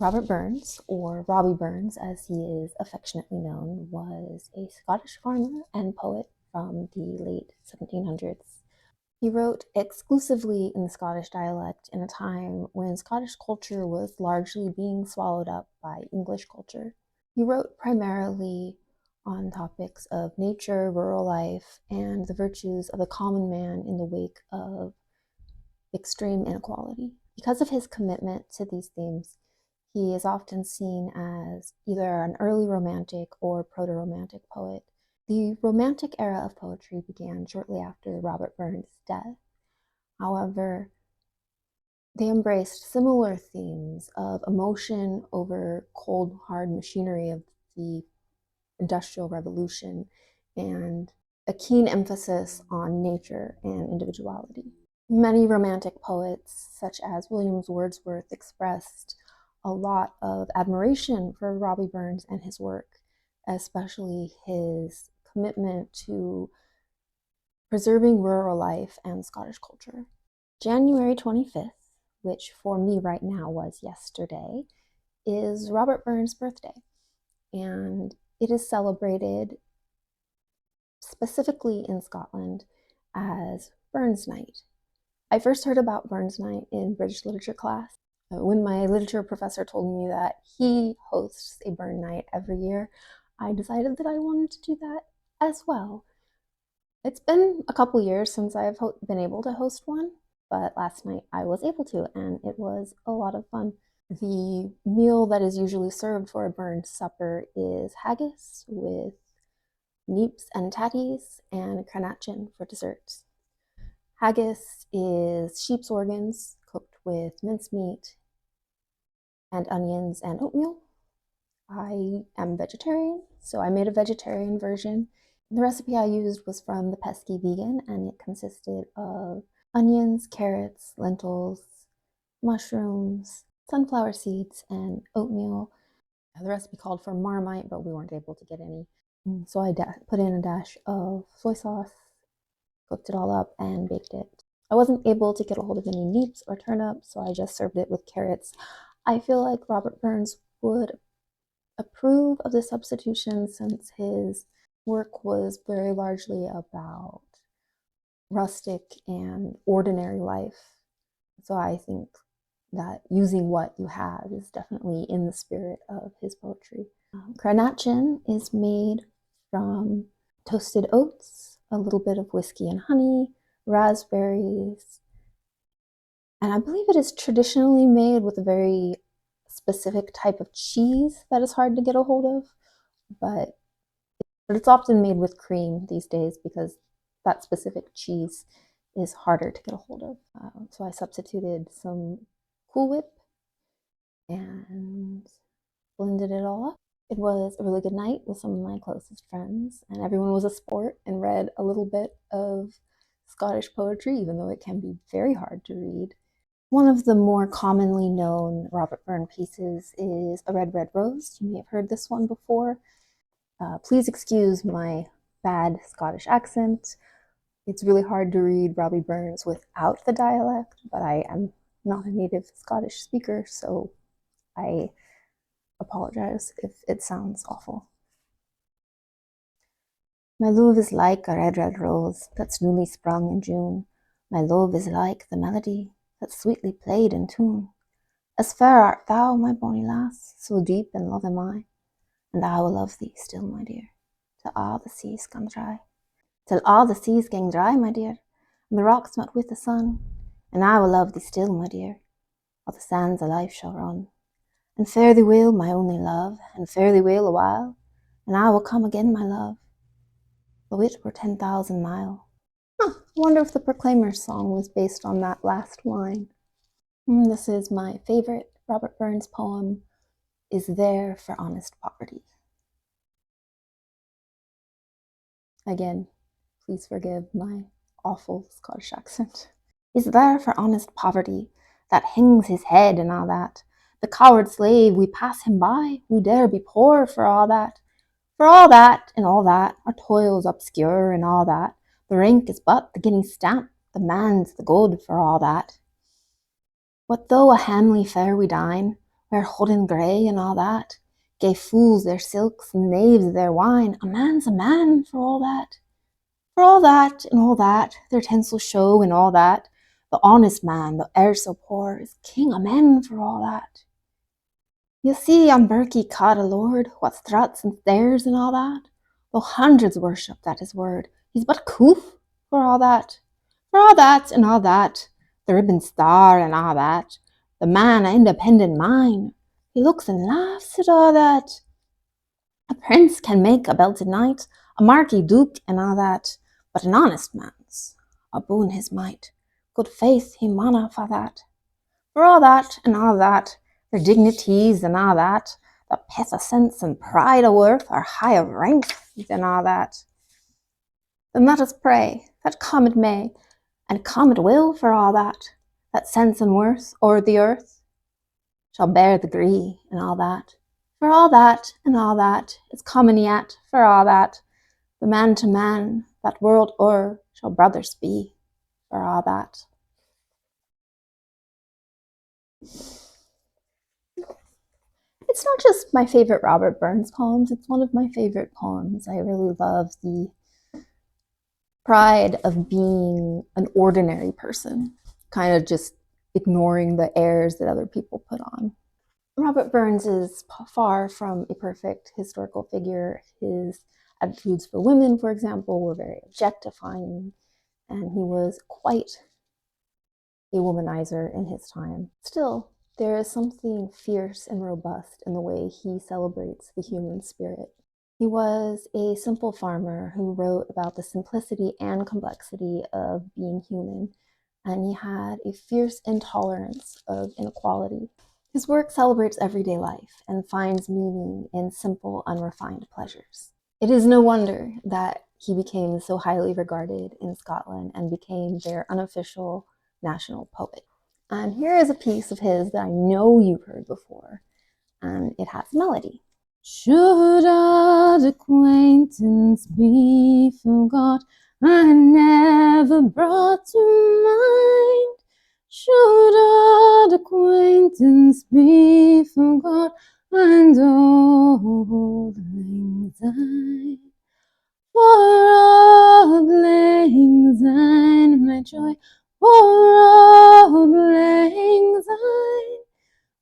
Robert Burns, or Robbie Burns as he is affectionately known, was a Scottish farmer and poet from the late 1700s. He wrote exclusively in the Scottish dialect in a time when Scottish culture was largely being swallowed up by English culture. He wrote primarily on topics of nature, rural life, and the virtues of the common man in the wake of extreme inequality. Because of his commitment to these themes, he is often seen as either an early romantic or proto romantic poet. The Romantic era of poetry began shortly after Robert Burns' death. However, they embraced similar themes of emotion over cold, hard machinery of the Industrial Revolution and a keen emphasis on nature and individuality. Many Romantic poets, such as William Wordsworth, expressed a lot of admiration for Robbie Burns and his work, especially his commitment to preserving rural life and Scottish culture. January 25th, which for me right now was yesterday, is Robert Burns' birthday, and it is celebrated specifically in Scotland as Burns Night. I first heard about Burns Night in British literature class when my literature professor told me that he hosts a Burn Night every year. I decided that I wanted to do that as well. It's been a couple years since I've been able to host one, but last night I was able to, and it was a lot of fun. The meal that is usually served for a Burns supper is haggis with neeps and tatties and cranachan for desserts. Haggis is sheep's organs cooked with mincemeat and onions and oatmeal. I am vegetarian, so I made a vegetarian version. The recipe I used was from The Pesky Vegan, and it consisted of onions, carrots, lentils, mushrooms, sunflower seeds, and oatmeal. The recipe called for Marmite, but we weren't able to get any. So I put in a dash of soy sauce, cooked it all up, and baked it. I wasn't able to get a hold of any neeps or turnips, so I just served it with carrots. I feel like Robert Burns would approve of the substitution since his work was very largely about rustic and ordinary life. So I think that using what you have is definitely in the spirit of his poetry. Cranachan is made from toasted oats, a little bit of whiskey and honey, raspberries, and I believe it is traditionally made with a very specific type of cheese that is hard to get a hold of, but it's often made with cream these days because that specific cheese is harder to get a hold of. So I substituted some Cool Whip and blended it all up. It was a really good night with some of my closest friends, and everyone was a sport and read a little bit of Scottish poetry, even though it can be very hard to read. One of the more commonly known Robert Burns pieces is A Red, Red Rose. You may have heard this one before. Please excuse my bad Scottish accent. It's really hard to read Robbie Burns without the dialect, but I am not a native Scottish speaker, so I apologize if it sounds awful. My love is like a red, red rose that's newly sprung in June. My love is like the melody that's sweetly played in tune. As fair art thou, my bonny lass, so deep in love am I, and I will love thee still, my dear, till all the seas gang dry. Till all the seas gang dry, my dear, and the rocks melt with the sun, and I will love thee still, my dear, while the sands of life shall run. And fare thee weel, my only love, and fare thee weel a while, and I will come again, my love, though it were 10,000 mile. I wonder if the Proclaimer's song was based on that last line. This is my favorite Robert Burns poem, Is There for Honest Poverty. Again, please forgive my awful Scottish accent. Is there for honest poverty that hangs his head and all that? The coward slave, we pass him by, we dare be poor for all that. For all that, and all that, our toil's obscure and all that. The rank is but the guinea stamp, the man's the good for all that. What though a hamely fare we dine, where holding grey and all that, gay fools their silks and knaves their wine, a man's a man for all that. For all that and all that, their tinsel show and all that, the honest man, though e'er so poor, is king o' men for all that. You see on Berkey caught a lord, what struts and stares and all that, though hundreds worship at his word, he's but coof for all that. For all that and all that, the ribbon star and all that, the man a independent mind, he looks and laughs at all that. A prince can make a belted knight, a marquis duke and all that, but an honest man's aboon his might. Good faith, he mauna for that. For all that and all that, their dignities and all that, the pith of sense and pride of worth are high of rank and all that. Then let us pray that come it may, and come it will for all that sense and worth o'er the earth shall bear the gree and all that. For all that and all that is common yet, for all that, the man to man, that world o'er, shall brothers be, for all that. It's not just my favorite Robert Burns poems, it's one of my favorite poems. I really love the pride of being an ordinary person, kind of just ignoring the airs that other people put on. Robert Burns is far from a perfect historical figure. His attitudes for women, for example, were very objectifying, and he was quite a womanizer in his time. Still, there is something fierce and robust in the way he celebrates the human spirit. He was a simple farmer who wrote about the simplicity and complexity of being human, and he had a fierce intolerance of inequality. His work celebrates everyday life and finds meaning in simple, unrefined pleasures. It is no wonder that he became so highly regarded in Scotland and became their unofficial national poet. And here is a piece of his that I know you've heard before, and it has melody. Should old acquaintance be forgot, I never brought to mind. Should old acquaintance be forgot, and old lang syne. For old lang syne, my joy, for old lang syne.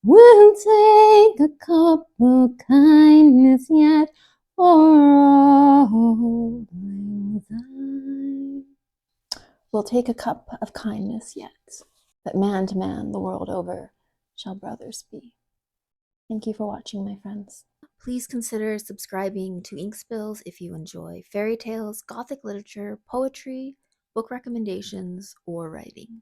We'll take a cup of kindness yet for old lang syne. We'll take a cup of kindness yet, that man to man the world over shall brothers be. Thank you for watching, my friends. Please consider subscribing to Ink Spills if you enjoy fairy tales, gothic literature, poetry, book recommendations, or writing.